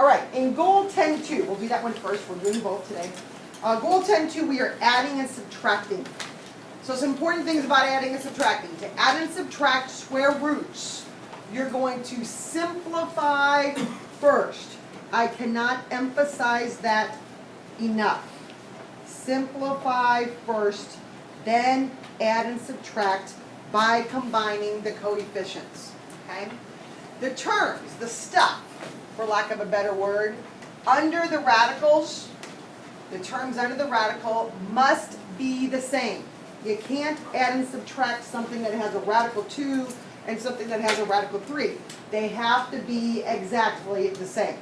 All right, in goal 10.2, we'll do that one first. We're doing both today. Goal 10.2, we are adding and subtracting. So some important things about adding and subtracting. To add and subtract square roots, you're going to simplify first. I cannot emphasize that enough. Simplify first, then add and subtract by combining the coefficients. Okay? The terms, the stuff, for lack of a better word, under the radicals, the terms under the radical must be the same. You can't add and subtract something that has a radical 2 and something that has a radical 3. They have to be exactly the same.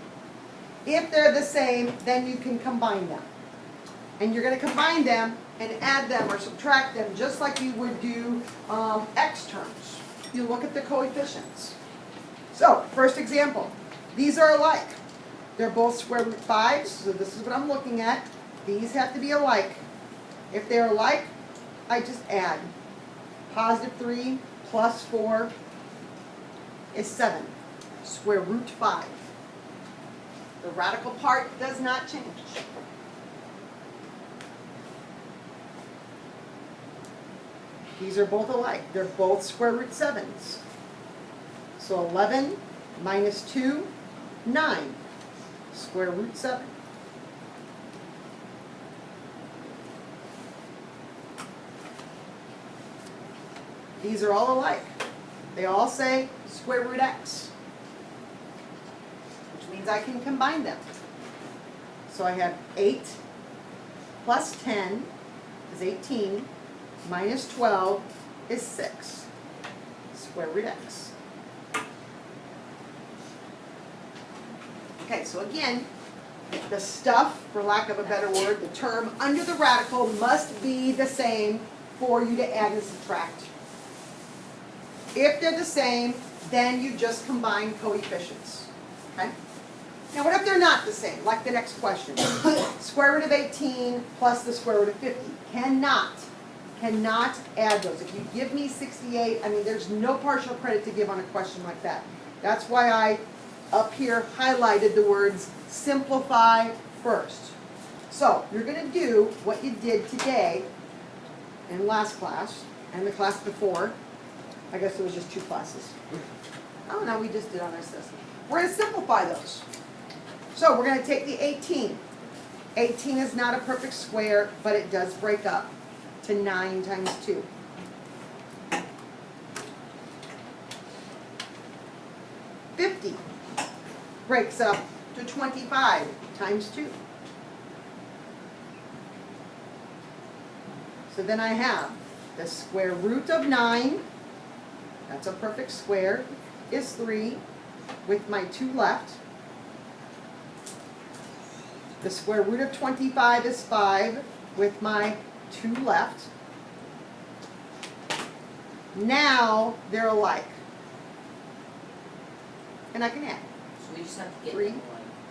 If they're the same, then you can combine them. And you're going to combine them and add them or subtract them just like you would do x terms. You look at the coefficients. So, first example. These are alike. They're both square root 5s, so this is what I'm looking at. These have to be alike. If they're alike, I just add. Positive 3 plus 4 is 7. Square root 5. The radical part does not change. These are both alike. They're both square root 7s. So 11 minus 2, 9. Square root 7. These are all alike. They all say square root x, which means I can combine them. So I have 8 plus 10 is 18, minus 12 is 6, square root x. Okay, so again, the stuff, for lack of a better word, the term under the radical must be the same for you to add and subtract. If they're the same, then you just combine coefficients. Okay? Now what if they're not the same? Like the next question. Square root of 18 plus the square root of 50. Cannot add those. If you give me 68, I mean there's no partial credit to give on a question like that. That's why I up here highlighted the words simplify first. So you're going to do what you did today in last class and the class before. I guess it was just 2 classes. Oh no, we just did on our system. We're going to simplify those. So we're going to take the 18. 18 is not a perfect square, but it does break up to 9 times 2. 50 breaks up to 25 times 2. So then I have the square root of 9, that's a perfect square, is 3, with my 2 left. The square root of 25 is 5, with my 2 left. Now they're alike. And I can add. So we just have to get 3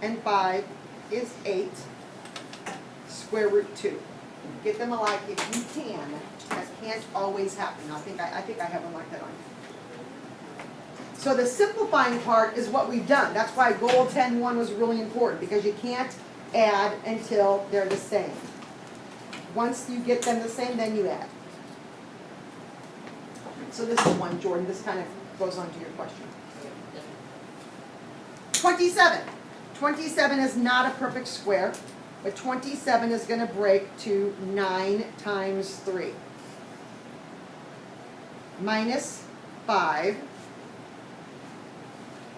and 5 is 8, square root 2. Get them alike if you can. That can't always happen. I think I have one like that on. So the simplifying part is what we've done. That's why goal 10.1 was really important, because you can't add until they're the same. Once you get them the same, then you add. So this is one, Jordan. This kind of goes on to your question. 27. 27 is not a perfect square, but 27 is going to break to 9 times 3. Minus 5.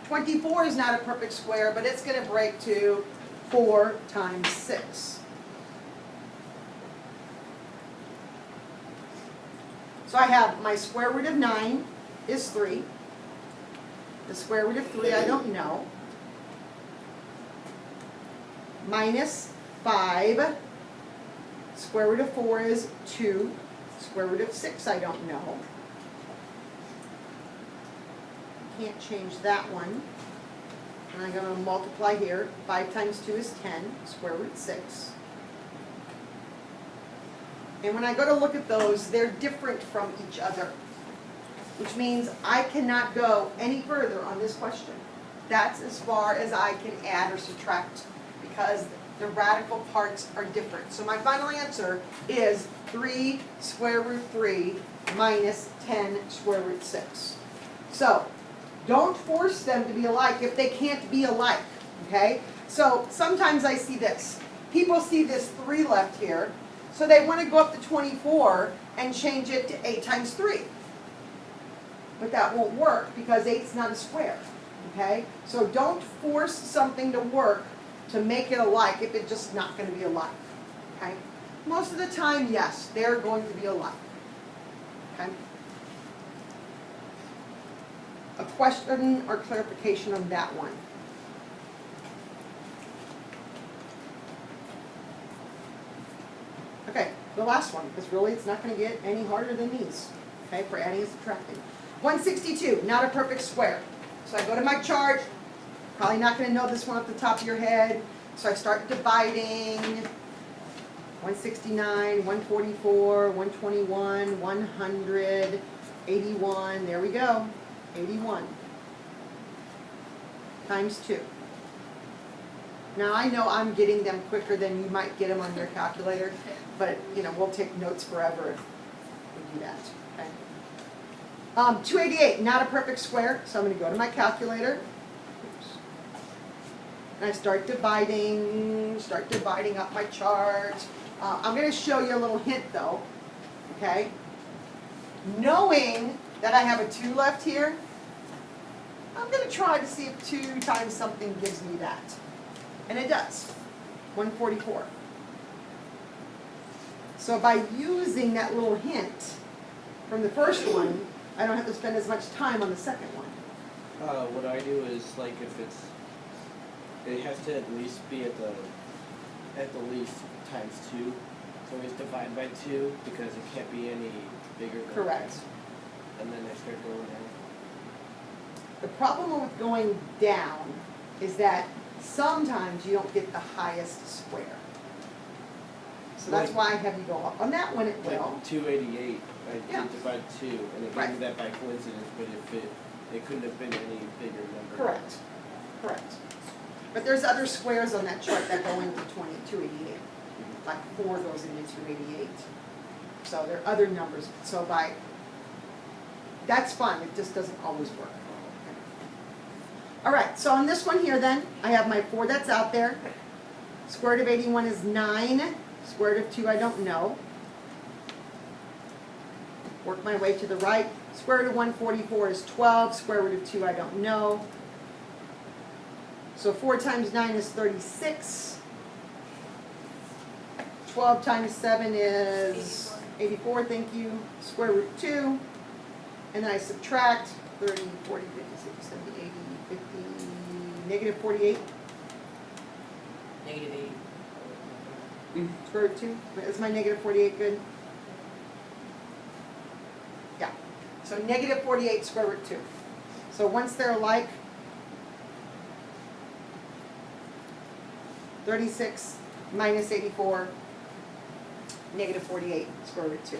24 is not a perfect square, but it's going to break to 4 times 6. So I have my square root of 9 is 3. The square root of 3 I don't know. Minus 5. Square root of 4 is 2. Square root of 6 I don't know. Can't change that one. And I'm going to multiply here. 5 times 2 is 10. Square root 6. And when I go to look at those, they're different from each other, which means I cannot go any further on this question. That's as far as I can add or subtract because the radical parts are different. So my final answer is 3 square root 3 minus 10 square root 6. So don't force them to be alike if they can't be alike, okay? So sometimes I see this. People see this 3 left here, so they want to go up to 24 and change it to 8 times 3. But that won't work because 8's not a square, okay? So don't force something to work to make it alike if it's just not going to be alike, okay? Most of the time, yes, they're going to be alike, okay? A question or clarification on that one? Okay, the last one, because really it's not going to get any harder than these, okay, for adding and subtracting. 162, not a perfect square. So I go to my chart, probably not going to know this one off the top of your head, so I start dividing. 169, 144, 121, 100, 81, there we go, 81 times 2. Now I know I'm getting them quicker than you might get them on your calculator, but you know, we'll take notes forever if we do that, okay? 288, not a perfect square, so I'm going to go to my calculator. Oops. And I start dividing up my chart. I'm going to show you a little hint though, okay? Knowing that I have a 2 left here, I'm going to try to see if 2 times something gives me that. And it does, 144. So by using that little hint from the first one, I don't have to spend as much time on the second one. What I do is, like, if it has to at least be at the least times 2. So always divide by 2 because it can't be any bigger than Correct. that. And then I start going down. The problem with going down is that sometimes you don't get the highest square. So that's why I have you go up. On that one it will. Like 288, I Yeah. did divide 2, and it gave me that by coincidence, but if it couldn't have been any bigger number. Correct. Correct. But there's other squares on that chart that go into 288. Like 4 goes into 288. So there are other numbers. So that's fine. It just doesn't always work. All right, so on this one here then, I have my 4 that's out there. Square root of 81 is 9. Square root of 2 I don't know. Work my way to the right. Square root of 144 is 12. Square root of 2 I don't know. So 4 times 9 is 36. 12 times 7 is 84, thank you. Square root 2. And then I subtract 30, 40, 50, 60, 70, 80, 50, negative 48. Negative 8. Square root 2. Is my negative 48 good? Yeah. So negative 48 square root 2. So once they're alike, 36 minus 84, negative 48 square root 2.